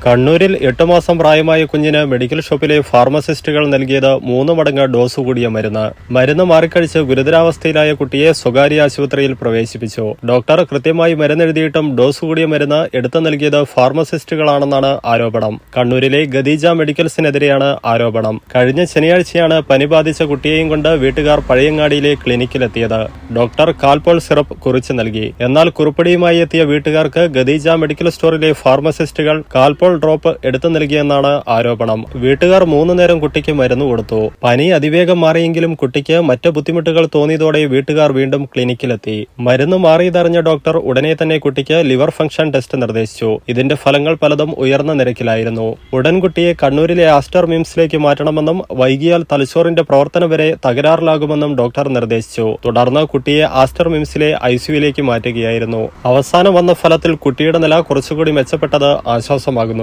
കണ്ണൂരിൽ 8 മാസം പ്രായമായ കുഞ്ഞിന് മെഡിക്കൽ ഷോപ്പിലെ ഫാർമസിസ്റ്റുകൾ നൽകിയത് 3 മടങ്ങ് ഡോസ് കൂടിയ മരുന്ന് മാറിക്കഴിച്ച് ഗുരുതരാവസ്ഥയിലായ കുട്ടിയെ സ്വകാര്യ ആശുപത്രിയിൽ പ്രവേശിപ്പിച്ചു. ഡോക്ടർ കൃത്യമായി മരുന്നെഴുതിയിട്ടും ഡോസ് കൂടിയ മരുന്ന് എടുത്തു നൽകിയത് ഫാർമസിസ്റ്റുകളാണെന്നാണ് ആരോപണം. കണ്ണൂരിലെ ഗദീജ മെഡിക്കൽസിനെതിരെയാണ് ആരോപണം. കഴിഞ്ഞ ശനിയാഴ്ചയാണ് പനി ബാധിച്ച കുട്ടിയെയും കൊണ്ട് വീട്ടുകാർ പഴയങ്ങാടിയിലെ ക്ലിനിക്കിലെത്തിയത്. ഡോക്ടർ കാൽപോൾ സിറപ്പ് കുറിച്ചു നൽകി. എന്നാൽ കുറിപ്പടിയുമായി എത്തിയ വീട്ടുകാർക്ക് ഗദീജ മെഡിക്കൽ സ്റ്റോറിലെ ഫാർമസിസ്റ്റുകൾ കാൽപോൾ ഡ്രോപ്പ് എടുത്തു നൽകിയെന്നാണ് ആരോപണം. വീട്ടുകാർ 3 നേരം കുട്ടിക്ക് മരുന്ന് കൊടുത്തു. പനി അതിവേഗം മാറിയെങ്കിലും കുട്ടിക്ക് മറ്റ് ബുദ്ധിമുട്ടുകൾ തോന്നിയതോടെ വീട്ടുകാർ വീണ്ടും ക്ലിനിക്കിലെത്തി. മരുന്ന് മാറിയതറിഞ്ഞ ഡോക്ടർ ഉടനെ തന്നെ കുട്ടിക്ക് ലിവർ ഫംഗ്ഷൻ ടെസ്റ്റ് നിർദ്ദേശിച്ചു. ഇതിന്റെ ഫലങ്ങൾ പലതും ഉയർന്ന നിരക്കിലായിരുന്നു. ഉടൻ കുട്ടിയെ കണ്ണൂരിലെ ആസ്റ്റർ മിംസിലേക്ക് മാറ്റണമെന്നും വൈകിയാൽ തലച്ചോറിന്റെ പ്രവർത്തനം വരെ തകരാറിലാകുമെന്നും ഡോക്ടർ നിർദ്ദേശിച്ചു. തുടർന്ന് കുട്ടിയെ ആസ്റ്റർ മിംസിലെ ICUവിലേക്ക് മാറ്റുകയായിരുന്നു. അവസാനം വന്ന ഫലത്തിൽ കുട്ടിയുടെ നില കുറച്ചുകൂടി മെച്ചപ്പെട്ടത് ആശ്വാസമാകുന്നുണ്ട്.